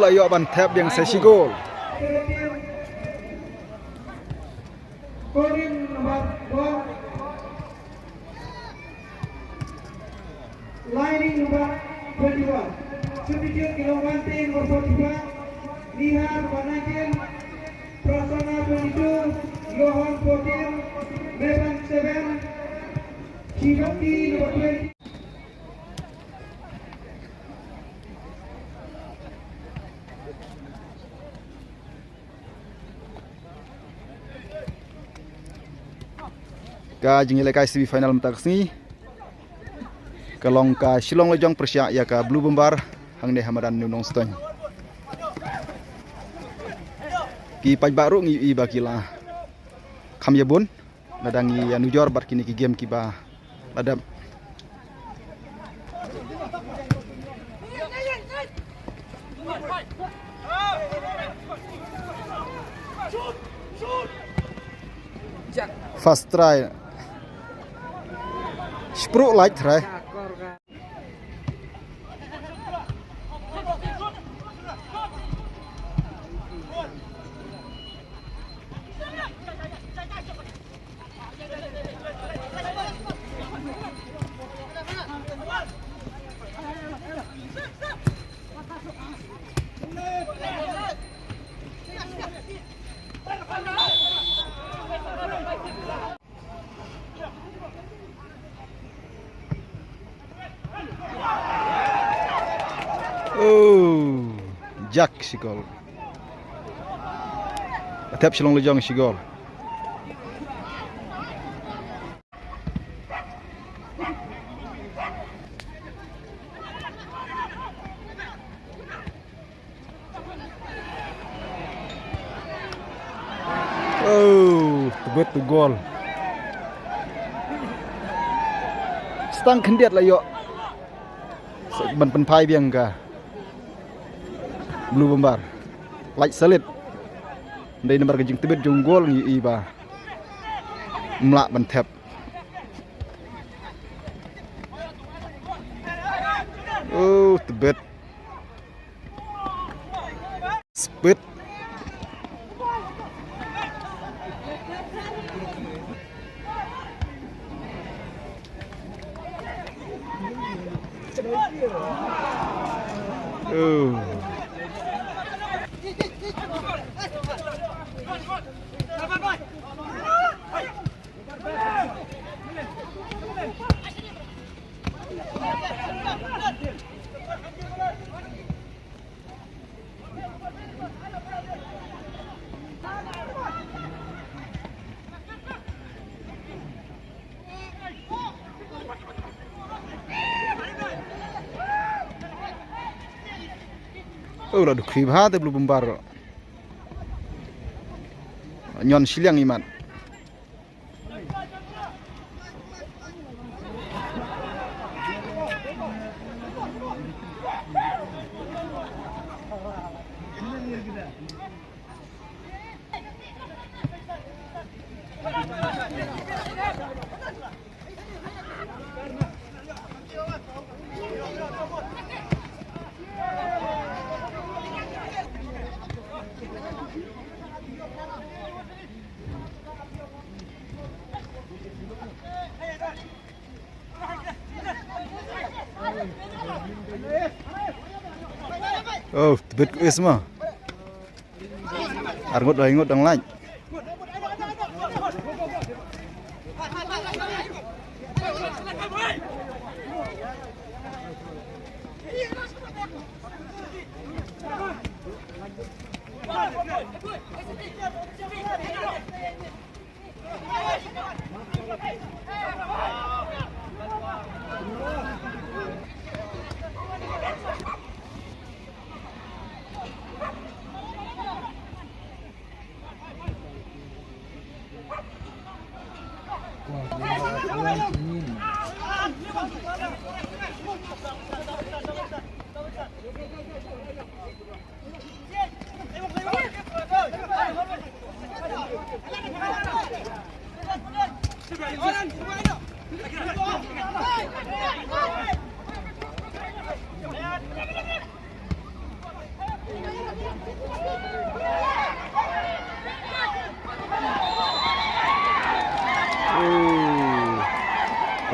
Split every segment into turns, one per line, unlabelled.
lah yo ban tap yang sesi gol.
Lining number 21. Substitute Kilowante nomor 45. Nihar number 19. Prasana 22. Johan 14. Mevan 7. Shivati number 20.
Ka jingile kai semi final mentaksni kalong ka Shillong Lejong Persya ya ka Blue Bomber hang ne hamadan nunong stone ki paj baru ngi i bakila kham yabun nadangi ya nujor bar kini ki game ki ba ladam first try Spruk light try. Oh, Jack si gol. Atap Shillong Lejong si gol. Oh, tebet tu gol. Stang kendiat lah yo. Ban penpai biang ka. Blue Bomber light solid dari nomor kejing tebet jung gol ngi iba mlak ban tap oh tebet speed oh oh radu krib ha te Blue Bomber nyon siliang iman oh tebet ku semua arngot dah ingot dang lain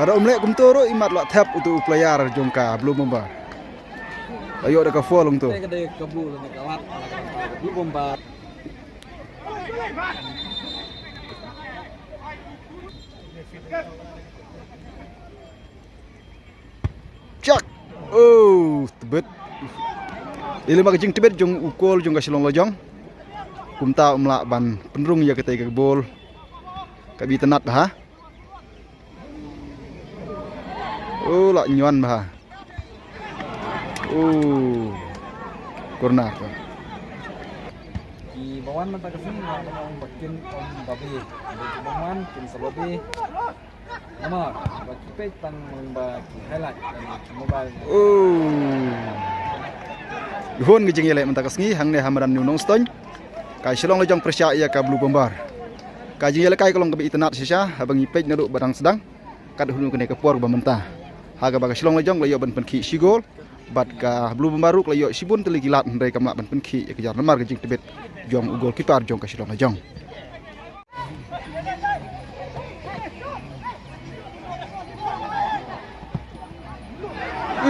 Ada omlek kumtoro imat lak tap untuk player jongka belum membar. Ayo ada ka full tu.
Kedai kebul ni kawat. Belum bomba.
Cak. Oh, tebet. Ili mak jing tebet jong ukol jong ka silong lojong. Kumta umlak ban penrung ya ketai ka bol. Kabi tenat ha. Oh, lak nyuan bah. Oh. Corner.
Di bawah mata kesini orang bikin babi. Bawah kin sababi. Nomor bagi page tang bagi highlight mobile.
Oh. Hon ngijing yelek menta kasngi hang ne hamaran nu nong stony. Kai silong lojong persya ya ka blue bombar. Kaji yelek kai kolong kebi internet sisa abang ipej naduk barang sedang. Kad hunu kene ke por bamenta. Haga baga silong lojong layo ban penki sigol. Bat ka blue bombaru layo sibun teli gilat ndai ka mak ban penki ya kejar lemar gejing tebet jong ugol kiper jong ka silong lojong.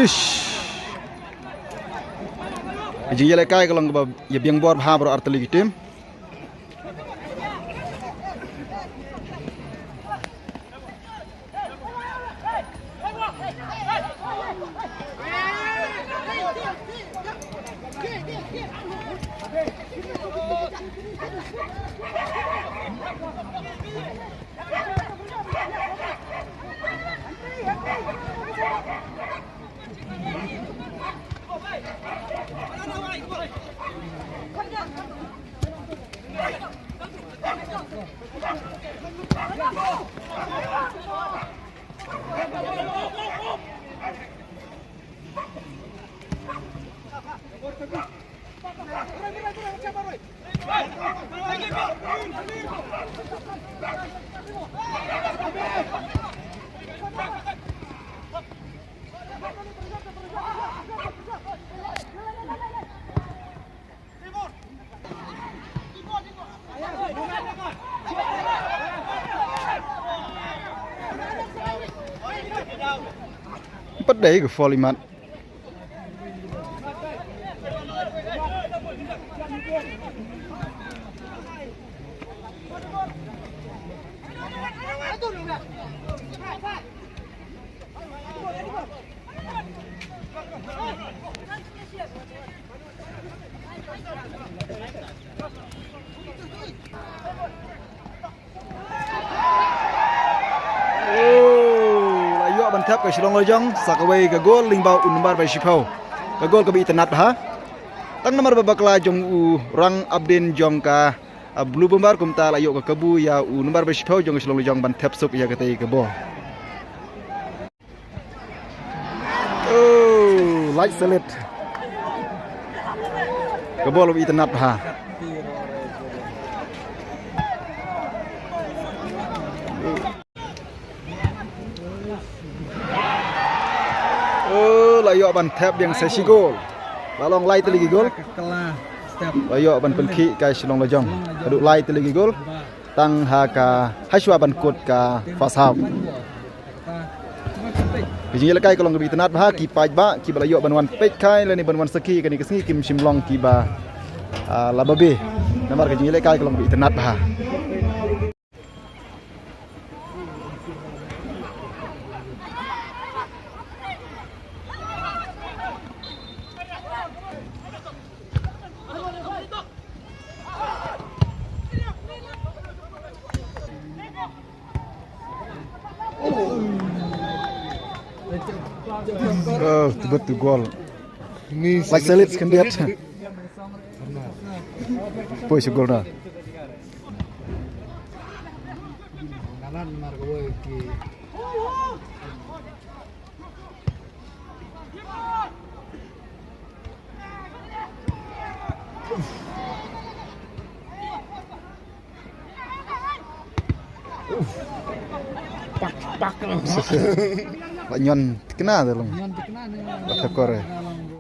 Ish. Jing yelek kai kolong ba ya biang bor ha bro arteli tim. Bất đấy của Foliman. Ban thép ke silong lojong sakawai ke gol lingbau unmar bai sipau ke gol ke bi tenat ha tang nomor babakla jong u rang abdin jong ka blue bombar kumta layo ke kebu ya unmar bai sipau jong silong lojong ban thép sup ya ke tei ke bo. Oh, light selit ke bol bi tenat ha. Layo ban tap yang sesi gol. Balong lai teligi gol. Layo ban penki kai silong lojong. Aduk lai teligi gol. Tang ha ka haswa ban kut ka fast half. Bijing lekai kolong gebi tenat bah ki paj ba ki balayo ban wan pek kai lani ban wan seki kani kesngi kim simlong ki ba lababe. Namar kijing lekai kolong gebi tenat bah. Oh, betul gol. Like selit skendiat. Pois gol dah. Pak nyon kena tu long. Nyon kena ni.